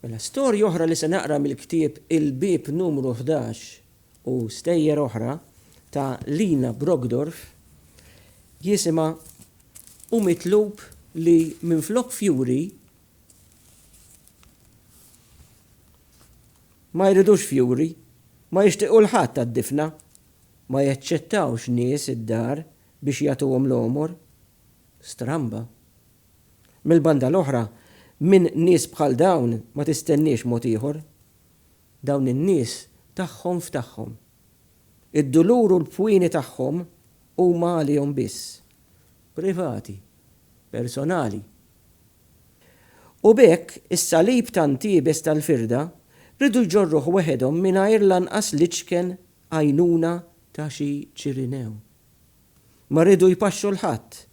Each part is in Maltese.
Mela storja oħra li se naqra mill-ktieb Il-bib numru 11 u stejjer oħra ta' Lina Brogdorf jisima U mitlub li minflok fjuri ma jridux fjuri, ma jixtiequ l-ħadd tad-difna, ma jaċċettawx nies id-dar biex jagħtuhom l-omor. Stramba. Mill-banda l-oħra, min nies bħal dawn ma tistenniex mod ieħor. Dawn in-nies tagħhom f'tagħhom. Id-dulur u l-pwini tagħhom huma għalihom biss. Privati, personali. U bekk is-salib tan-tiebes tal-firda ridu jġorruh weħedhom mingħajr lanqas liċken għajnuna ta' xi ċirinew. Ma ridu jpaxxu l-ħadd.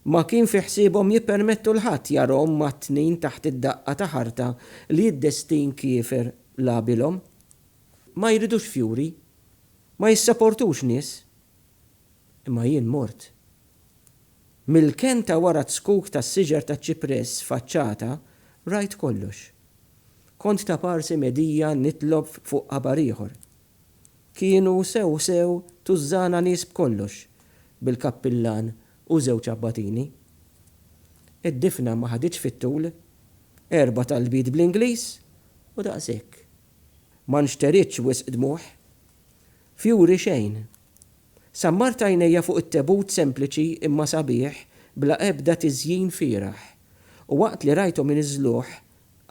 Ma kien fi ħsiebhom jippermettu l-ħadd jarhom ma' tnejn taħt id-daqqa ta' ħarta li d-destin kiefer labilhom. Ma jridux fjuri, ma jissapportux nies. Imma jien mort. Mill-kenta wara tskuk tas-siġar taċ-ċipress faċċata rajt kollox. Kont ta' parsi medija nitlob fuq qabar ieħor. Kienu sew tużżana nies b'kollox, bil-kappillan u żewġ abbatini. Id-difna ma ħadiċ fit-tul, 4 talbiet bl-Ingliż u daqshekk. Ma nxteritx wisq dmuħ. Fjuri xejn. Sammart għajnejja fuq it-tebut sempliċi imma sabiħ bla ebda tiżjin fieraħ. U waqt li rajtu minn iż-żluħ,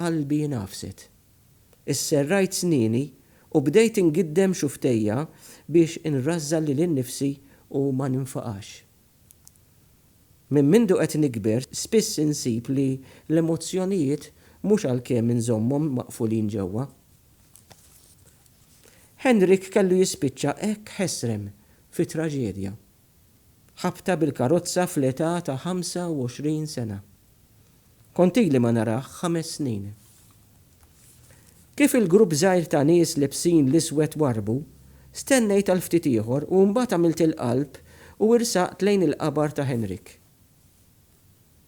qalbi nafset. Isserrajt snini u bdejt ingiddem xuftejja biex inrażżal lil innifsi u ma ninfaqax. Minn mindu qed nikber spiss insib li l-emozzjonijiet mhux għalkemm inżommhom maqfulin ġewwa. Henrik kellu jispiċċa hekk ħesrem fi traġedja. Ħabta bil-karozza fl-età ta' 25 sena. Kontili ma naraħ 5 snin. Kif il-grupp żgħir ta' nies lebsin l-iswed warbu, stennejt għal ftit ieħor u mbagħad għamilt il-qalb u irsaqt lejn il-qabar ta' Henrik.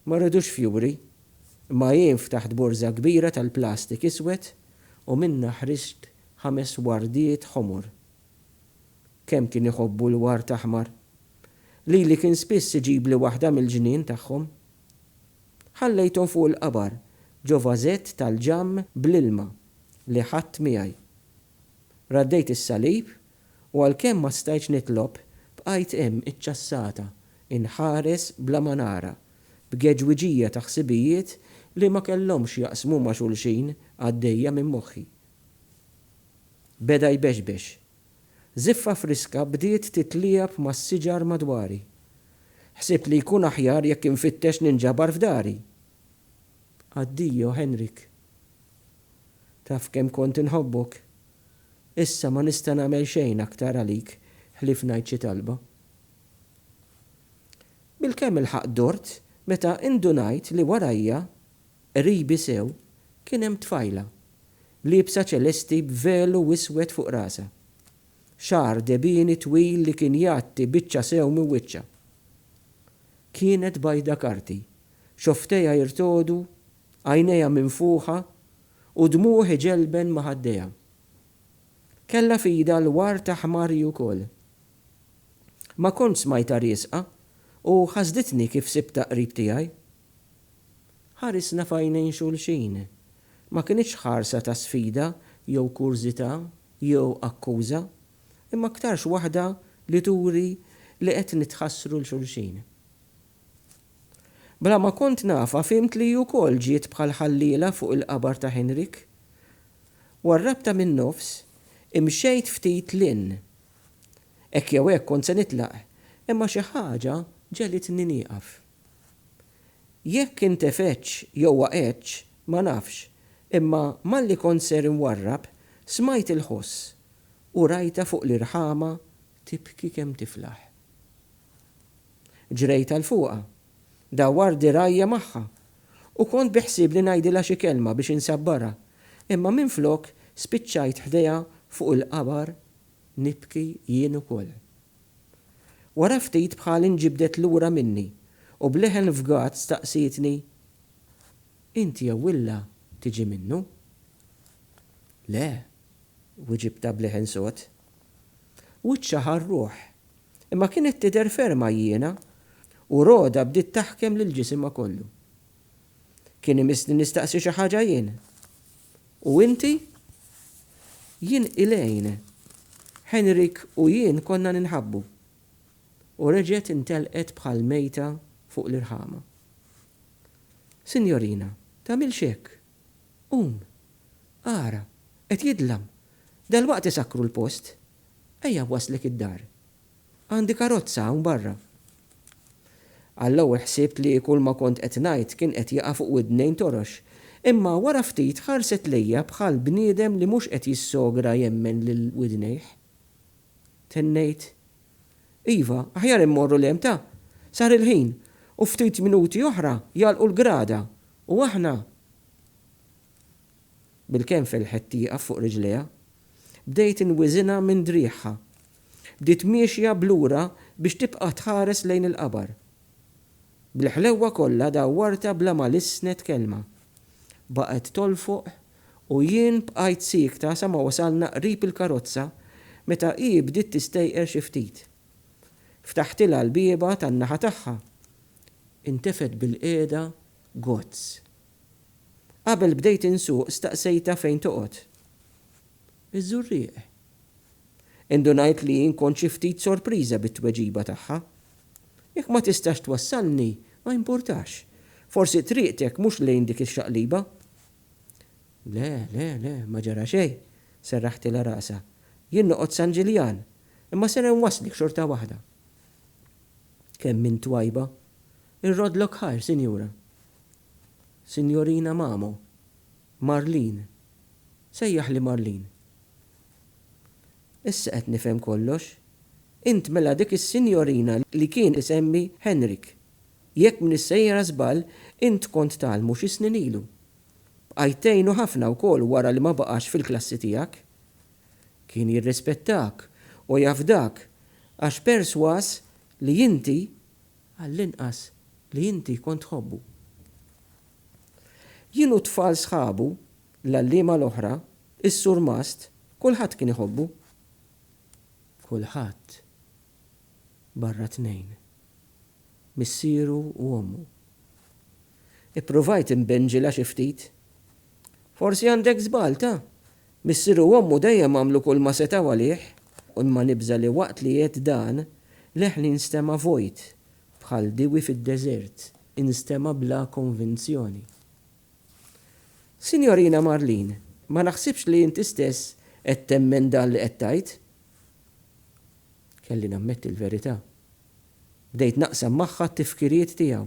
Ma rridux fjuri, ma jien ftaħt borża kbira tal-plastik iswed u minna ħriġt 5 wardiet ħomur. Kemm kien iħobbu l-wart aħmar. Lili kien spiss iġib li waħda mill-ġnien tagħhom. Ħallejthom fuq il-qabar ġo vażett tal-ġamm bl-ilma li ħadd miegħi. Raddejt is-salib u għalkemm ma stajtx nitlob bqajt hemm iċċassata inħares bla ma nara b'geġwiġija ta' ħsibijiet li ma kellhomx jaqsmu ma' xulxin għaddejja minn moħħi. Beda jbeġbex. Ziffa friska bdiet titlijab mas-siġar madwari. Ħsibt li jkun aħjar jekk infittex ninġabar f'dari. Addio, Henrik. Taf kemm kont inħobbok. Issa ma nista' nagħmel xejn aktar għalik ħlif ngħid xi talba. Bil-kemm ilħaq dort meta indunajt li warajja qribi sew kien hemm tfajla liebsa ċelesti b'velu wiswed fuq rasa. Xar debini twil li kien jatti biċċa sew minn wiċċa. Kienet bajda karti, xoftejja jirtodu, għajnejja minfuħa u dmuħ ġelben ma' ħaddejja. Kella fida l-wart aħmar wkoll. Ma kontx smajta riesqa u ħasditni kif sibta qrib tiegħi. Ħarisna fajnejn xulxin. Ma kienx ħarsa ta' sfida jew kurzità jew akkuża, imma aktarx waħda li turi li qed nitħassru l-xulxin. Bla ma kont nafa fimt li wkoll ġiet bħal ħalliela fuq il-qabar ta' Henrik. Warrabta minn nofs imxejt ftit lin. Hekk jew hekk kont se nitlaq, imma xi ħaġa ġelitni nieqaf. Jekk intefetx jew waqgħetx ma nafx, imma malli kont ser inwarrab smajt il-ħoss u rajta fuq l-irħama tibki kemm tiflaħ. Ġrejt għal fuqha, dawar dirajja magħha u kont biħsib li ngħidilha xi kelma biex insabbara, imma minflok spiċċajt ħdejha fuq il-qabar nibki jien ukoll. Wara ftit bħal inġibdet lura minni u bleħen f'gat staqsitni: Inti jew Willa tiġi minnu? Le, wieġibta bleħen sod. Wiċċaħar ruħ, imma kienet tidher ferma jiena u Roda bdiet taħkem lil ġisimha kollu. Kien imissni nistaqsi xi ħaġa jien. U inti? Jien Elaine, Henrik u jien konna ninħabbu. U reġgħet intelqet bħal mejta fuq l-irħama. Sinjorina, tagħmilx hekk. Ara, qed jidlam. Dalwaqt isakru l-post. Ejja waslek id-dar. Għandi karozza hawn barra. Għall-ewwel ħsibt li kull ma kont qed ngħid kien qed jaqa' fuq widnejn torox, imma wara ftit ħarset lejja bħal bniedem li mhux qed jissogra jemmen lil widnejh. Tennejt, Iva, aħjar immorru l-emta, sar il-ħin, u ftit minuti oħra jalqu l-grada, u aħna. Bil-kemm fil-ħettieqa fuq riġleha, bdejt inwiżinha minn drieħħa. Bdiet miexja blura biex tibqa' tħares lejn il-qabar. Bil-ħlewwa kollha dawwarta bla ma lisnet kelma. Baqgħet tolfoq u jien bqajt sikta sa ma wasalna qrib il-karozza meta hi bdiet tistejqer xi ftit. Ftaħtilha l-bieba tan-naħa tagħha. Intefet bil-qiegħda gozz. Qabel bdejt insuq staqsejta fejn toqgħod. Iż-żurrieq. Indunajt li jien kont xi ftit sorpriża bit-tweġiba tagħha. Jekk ma tistax twassalni, ma importax. Forsi triqtek mhux lejn dik ix-xaqliba. Le, ma ġara xejn, serraħtilha raqsa. Jien noqgħod San Ġiljan, imma se nwasslik xorta waħda. Kemm min twajba? Ir-rodlok ħajr, Sinjura. Sinjorina Mamo. Marlin. Sejjaħ li Marlin. Issa qed nifhem kollox. Int mela dik is-sinjorina li kien isemmi Henrik. Jekk minn is-sejjera żball, int kont talmu xi snin ilu. Bqajtejnu ħafna wkoll wara li ma baqax fil-klassi tiegħek. Kien jirrispettak u jafdak għax perswas li inti għall-inqas li inti kont ħobbu. Jienu tfal sħabu l-allima l-oħra, is-sur Mast, kulħadd kien iħobbu. Kulħadd barra tnejn. Missieru u ommu. Ippruvajt imbenġilha xi ftit. Forsi għandek żball ta'. Missieru u ommu dejjem għamlu kull ma setaw għalih, u imma nibża li waqt li qed dan leħni nstema' vojt bħal diwi fid-deżert, instema' bla konvinzjoni. Sinjorina Marlin, ma naħsibx li inti stess qed temmen dan li qed tgħid? Kelli nammetti l-verità. Bdejt naqsam magħha t-tifkiriet tiegħu.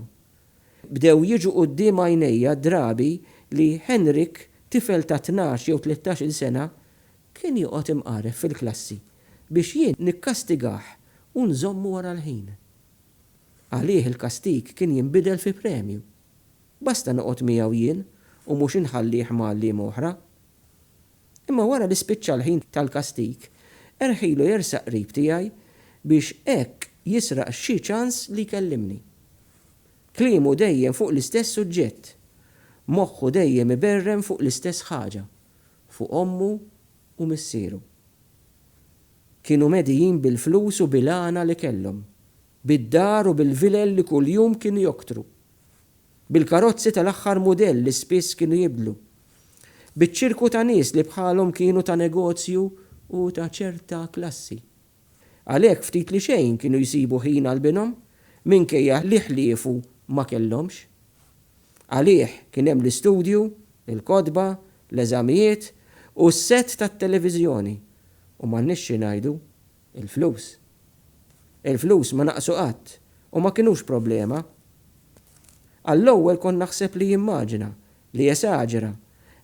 Bdew jiġu quddiem għajnejja drabi li Henrik, tifel ta' 12 jew 13 sena, kien joqgħod imqaref fil-klassi biex jien nikkastigah u nżommu wara l-ħin. Għalih il-kastig kien jinbidel fi premju. Basta noqgħod miegħu jien u mhux inħallih ma'alliem oħra. Imma wara li spiċċa l-ħin tal-kastig, erħilu jersaq qrib tiegħi biex hekk jisraq xi ċans li jkellimni. Kliemu dejjem fuq l-istess suġġett, moħħu dejjem iberrem fuq l-istess ħaġa, fuq ommu u missieru. Kienu medijin bil-flus u bil-għana li kellhom, bid-dar u bil-vilel li kuljum kienu joktru, bil-karozzi tal-aħħar mudell li spiss kienu jibdlu, biċ-ċirku ta' nies li bħalhom kienu ta' negozju u ta' ċerta klassi. Għalhekk ftit li xejn kienu jsibu ħin għal-binhom minkejja li ħliefu ma kellhomx. Għalih kien hemm l-istudju, il-kodba, l-eżamijiet u s-set tat-televiżjoni u m'għandniex ngħidu il-flus. Il-flus ma naqsu qatt u ma kinux problema. Għall-ewwel kont naħseb li jimmaġina, li jesaġera,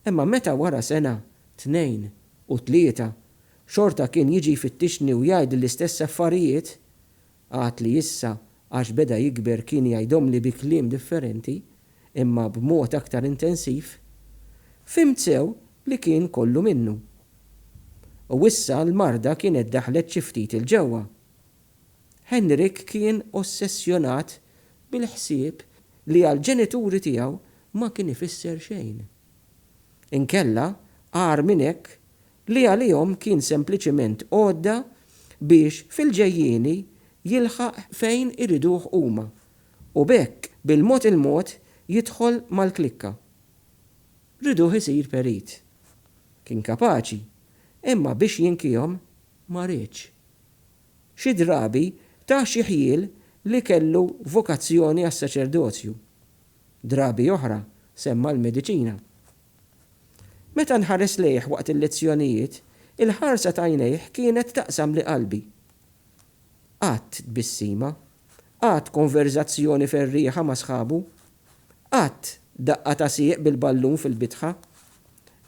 imma meta wara sena, 2 u 3 xorta kien jiġi fittixni u jgħid l-istess affarijiet, għad li issa għax beda jikber kien jgħidhom li bi kliem differenti, imma b'mod aktar intensiv, fimt sew li kien kollu minnu. U issa l-marda kienet daħlet xi ftit il-ġewwa. Henrik kien ossessjonat bil-ħsieb li għall-ġenituri tiegħu ma kien ifisser xejn. Inkella għar minn hekk li għalihom kien sempliċement għodda biex fil-ġejjieni jilħaq fejn iriduh huma u bekk bil-mod il-mod jidħol mal-klikka. Riduh isir perit. Kien kapaċi, imma biex jinkihom ma rridx. Xi drabi ta' xi ħiel li kellu vokazzjoni għas-saċerdozju. Drabi oħra semma l-mediċina. Meta nħares lejh waqt il-lezzjonijiet, il-ħarsa ta' għajnejh kienet taqsam li qalbi. Qatt bissima, qatt konverzazzjoni ferrieħa ma' sħabu, qatt daqqa ta' sieq bil-ballun fil-bitħa,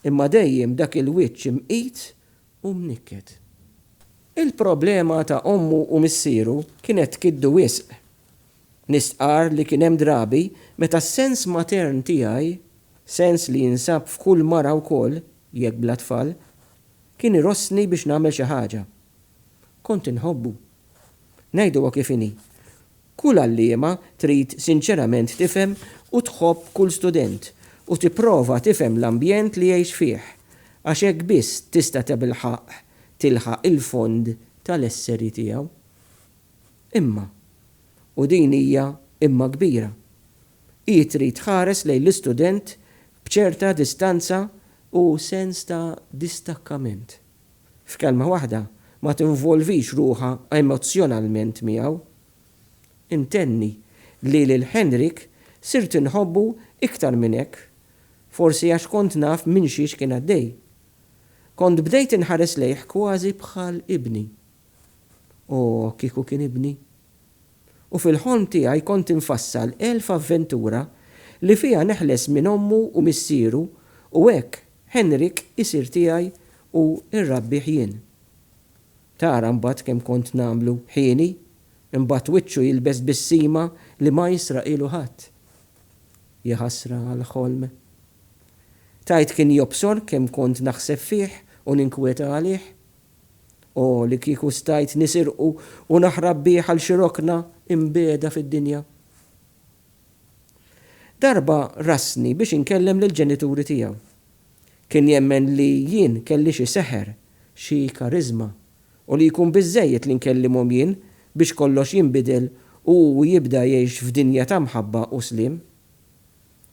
imma dejjem dak il-wiċċ imqit u mnikket. Il-problema ta' ommu u missieru kienet kiddu wisq. Nistqar li kien hemm drabi meta s-sens matern tiegħi, sens li jinsab f'kull mara wkoll jekk bla tfal, kien irossni biex nagħmel xi ħaġa. Kont inħobbu. Ngħiduha kif inhi. Kull għalliema trid sinċerament tifhem u tħobb kull student u tipprova tifhem l-ambjent li jgħix fih għax hekk biss tista' tabilħaq tilħaq il-fond tal-esseri tiegħu. Imma, u din hija imma kbira, hi trid tħares lejn l-istudent b'ċerta distanza u sens ta' distakkament. F'kelma waħda ma tinvolvix ruħha emozjonalment miegħu. Intenni li lil Henrik sirt inħobbu iktar minn hekk, forsi għax kont naf minn xiex kien għaddej. Kont bdejt inħares lejh kważi bħal ibni. O kieku kien ibni. U fil-ħolm tiegħi kont infassal elf avventura li fiha neħles minn ommu u missieru u hekk Henrik isir tiegħi u irrabbih jien. Tara mbagħad kemm kont nagħmlu ħieni, imbagħad wiċċu jilbes bis-sima li ma jisraqilu ħadd. Jaħasra għal-ħolm. Tajt kien jobsor kemm kont naħseb fih u ninkweta għalih. O li kieku stajt nisirqu u naħrab bih għal xi rokna imbeda fid-dinja. Darba rasni biex inkellem lill-ġenituri tiegħu. Kien jemmen li jien kelli xi seħer, xi karizma u li jkun biżżejjed li nkellimhom jien biex kollox jinbidel u jibda jgħix f'dinja ta' mħabba u slim.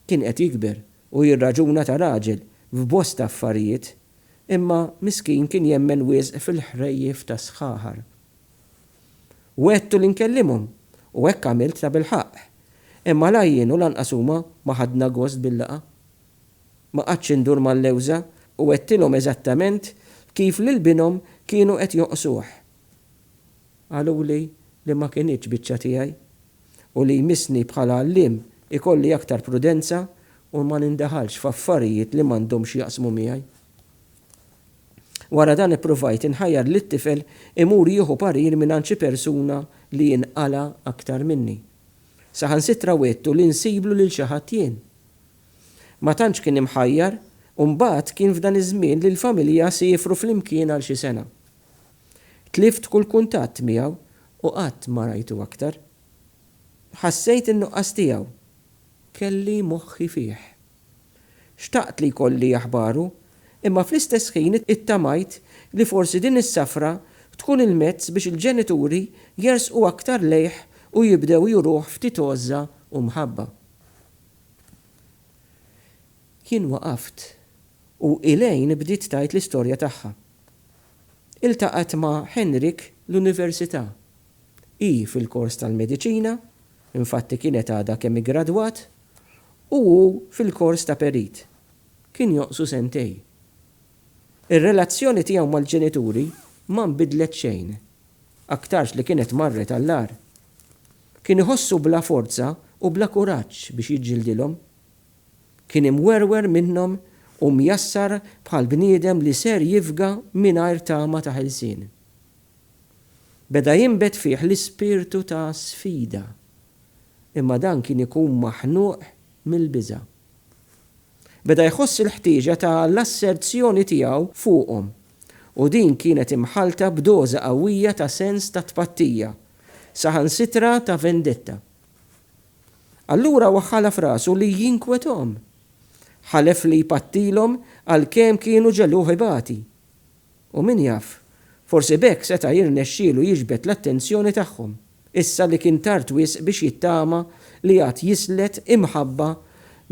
Kien qed jikber u jirraġuna ta' raġel f'bosta affarijiet, imma miskin kien jemmen wisq fil-ħrejjef ta' sħaħar. Wettu li nkellimhom u hekk għamilt ta' bil-ħaq, imma la jien u lanqas huma ma ħadna gost bil-laqa. Ma qadx indur mal-lewża u għedtilhom eżattament kif lil-binhom kienu qed joqsuh. Għaluli li ma kienitx biċċa tiegħi u li jmissni bħala għalliem ikolli aktar prudenza u ma nindaħalx f'affarijiet li m'għandhomx jaqsmu miegħi. Wara dan ippruvajt inħajjar lit-tifel imur jieħu parir minn xi persuna li jinqala aktar minni. Saħansitra wettu li nsiblu lil xi ħadd jien. Ma tantx kien imħajjar u mbagħad kien f'dan iż-żmien li l-familja siefru flimkien għal xi sena. Tlift kull kuntatt miegħu u qatt ma rajtu aktar. Ħassejt in-nuqqas tiegħu. Kelli moħħi fih. Xtaqt li jkolli aħbaru, imma fl-istess ħin ittamajt li forsi din is-safra tkun il-mezz biex il-ġenituri jersqu aktar lejh u jibdew juruh ftit għoża u mħabba. Jien waqaft u ilejn bdiet tajt l-istorja tagħha. Iltaqat ma' Henrik l-Università. Hi fil-kors tal-Mediċina, infatti kienet għadha kemm igradwat, u fil-kors ta' perit. Kien joqsu sentej. Ir-relazzjoni tiegħu mal-ġenituri ma nbidlet xejn, aktarx li kienet marret għall-ar. Kien iħossu bla forza u bla kuraġġ biex jiġġildilhom. Kien imwerwer minnhom u mjassar bħal bniedem li ser jifga mingħajr tama ta' ħelsien. Beda jinbet fih l-ispirtu ta' sfida, imma dan kien ikun maħnuq mill-biża'. Beda jħoss il-ħtieġa ta' l-asserzjoni tiegħu fuqhom u din kienet imħalta b'doża qawwija ta' sens ta' tpattija, saħansitra ta' vendetta. Allura waħħala f'rasu li jinkwethom. Ħalef li jpattilhom għalkemm kienu ġeluh ibati. U min jaf, forsi bekk seta' jirnexxielu jiġbed l-attenzjoni tagħhom. Issa li kien tard wisq biex jittama li għad jislet imħabba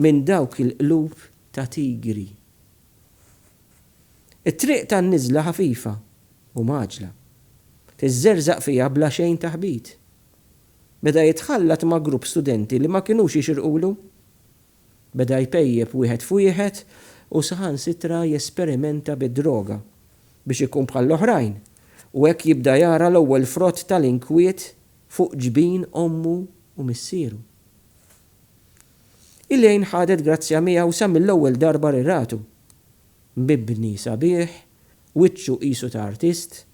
minn dawk il-qlub ta' tigri. It-triq tan-niżla ħafifa u maġla. Tiżżerżaq fija bla xejn taħbit. Beda jitħallat ma' grupp studenti li ma kinux jixirqulu. Beda jpejjeb wieħed f'wieħed u saħansitra jesperimenta bid-droga biex ikun bħal l-oħrajn u hekk jibda jara l-ewwel frott tal-inkwiet fuq ġbin ommu u missieru. Il-lejn ħadet grazzja miegħu sa mill-ewwel darba riratu. Mibni sabiħ, wiċċu qisu ta' artist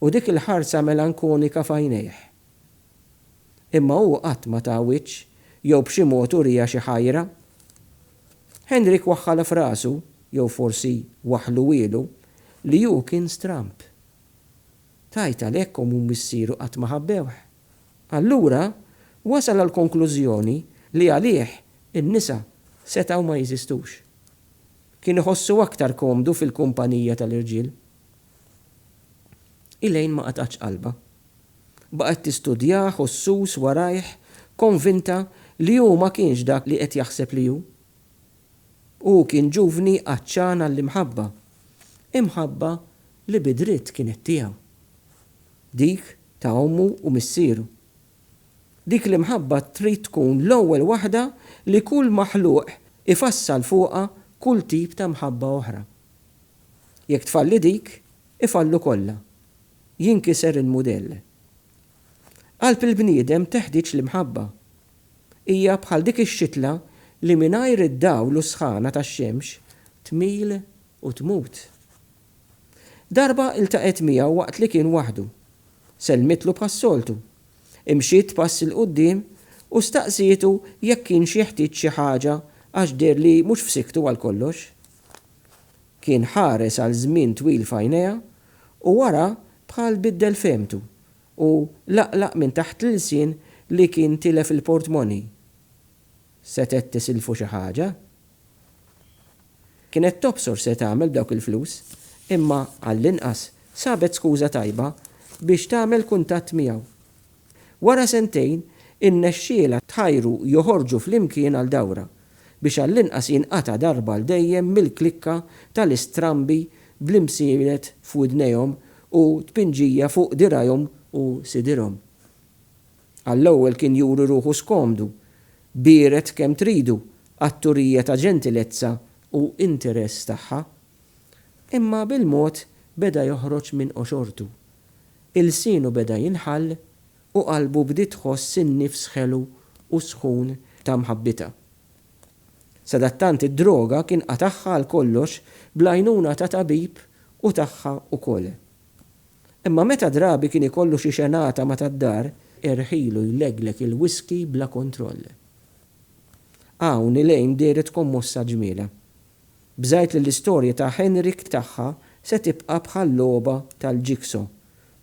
u dik il-ħarsa melankonika f'għajnejh. Imma hu qatt ma ta' wiċċ jew b'xi mod urija xi ħajra. Henrik waħħala f'rasu, jew forsi waħlu wielu, li hu kien stramp. Tajt għalhekk u missieru qatt ma ħabbewh. Allura wasal għal konklużjoni li għalih in-nisa setgħu ma jeżistux. Kien iħossu aktar komdu fil-kumpanija tal-irġiel. Ilejn ma qatax qalba. Baqgħet tistudja ħossus warajh, konvinta li hu ma kienx dak li qed jaħseb li hu. U kien ġuvni qaċċan għall-imħabba. Imħabba li bidritt kienet tiegħu. Dik ta' ommu u missieru. Dik l-imħabba trid tkun l-ewwel waħda li kull maħluq ifassal fuqha kull tip ta' mħabba oħra. Jekk tfalli dik, ifallu kollha. Jinkiser il-mudell. Qalb il-bniedem teħdiġ l-imħabba. Hija bħal dik ix-xitla li mingħajr id-dawl u sħana tax-xemx tmil u tmut. Darba iltaqet miegħu waqt li kien waħdu. Selmitlu bħas-soltu. Imxiet pass il-qudiem u staqsietu jekk kienx jeħtieġ xi ħaġa għax der li mhux f'siktu għal kollox. Kien ħares għal żmien twil f'għajnejha u wara bħal biddel femtu u laqlaq minn taħt l-sien li kien tilef il-portmoni. Setet tisilfu xi ħaġa? Kienet tobsor se tagħmel dawk il-flus, imma għall-inqas sabet skuża tajba biex tagħmel kuntatt miegħu. Wara sentejn innexxiela tħajru joħorġu flimkien għal dawra biex għall-inqas jinqata darba l dejjem mill-klikka tal-istrambi bl-imsielet f'widnejhom u tpinġija fuq dirajhom u sidirhom. Għall-ewwel kien juru ruħu skomdu, biret kemm tridu, atturija ta' ġentilezza u interess tagħha. Imma bil-mod beda joħroġ minn qoxortu. Il-sienu beda jinħall u qalbu bdiet tħoss in-nifs ħelu u sħun ta' mħabbita. Sadattant id-droga kien qataħħa għal kollox bl-għajnuna ta' tabib u tagħha wkoll. Imma meta drabi kien ikollu xi xenata ma tad-dar, erħilu jleglek il-whisky bla kontroll. Hawn ilejn deret kommossa ġmiela. Bżajt li l-istorja ta' Henrik tagħha se tibqa' bħal logħba tal-ġikso,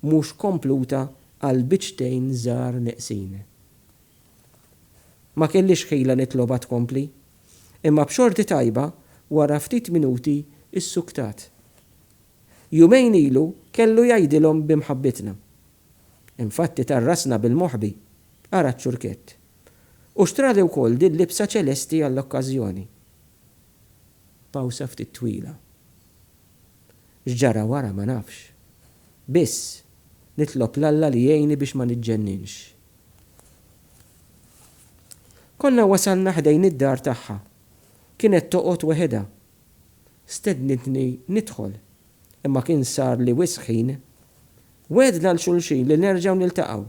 mhux kompluta għal biċtejn żgħar neqsin. Ma kellix ħila nitloba tkompli, imma b'xorti tajba wara ftit minuti issuktat. Jumejn ilu kellu jgħidilhom bimħabbitna. Infatti tarrasna bil-moħbi, ara ċurkett. U xtrali wkoll din libsa ċelesti għall-okkażjoni. Pawsa ftit twila. X'ġara wara ma nafx. Biss nitlob l-Alla li jgħinni biex ma niġġenninx. Konna wasalna ħdejn id-dar tagħha. Kienet toqgħod weħedha. Stednitni nidħol, imma kien sar li wisħin. Wedna l-xulxin li nerġgħu niltaqgħu.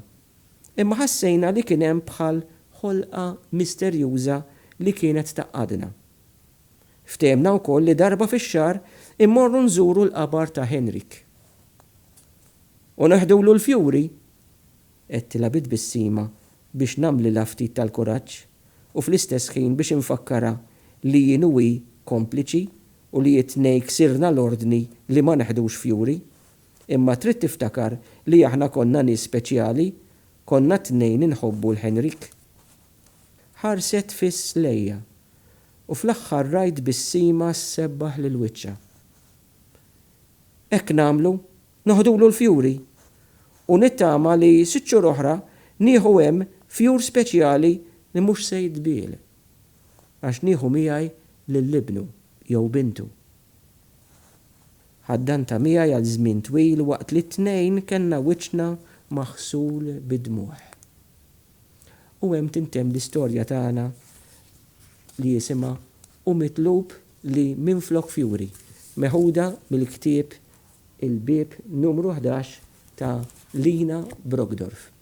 Imma ħassejna li kien hemm bħal ħolqa misterjuża li kienet taqadna. Ftehmna wkoll li darba fix-xahar immorru nżuru l-qabar ta' Henrik. U neħdulu l-fjuri, qedtila bid bis-sima biex namli l-ftit tal-kuraġġ u fl-istess ħin biex infakkara li jien u hi kompliċi u li t-tnejn ksirna l-ordni li ma neħdux fjuri, imma trid tiftakar li aħna konna nies speċjali, konna t-tnejn inħobbu l-Henrik. Ħarset fiss lejja u fl-aħħar rajt bis-sima s-sebbaħ lil-wiċċa. Ek namlu, noħdulu l-fjuri. U nittama li 6 xhur oħra nieħu hemm fjur speċjali li mhux se jitbiel. Għax nieħu miegħi lill-ibnu jew bintu. Ħaddanta miegħi għal żmien twil waqt li t-tnejn kellna wiċċna maħsul bid-dmuħ. U hemm tintemm l-istorja tagħna li jisimha U mitlub li minflok fjuri, meħuda mill-ktieb il-bib numru 11 ta' Lina Brogdorf.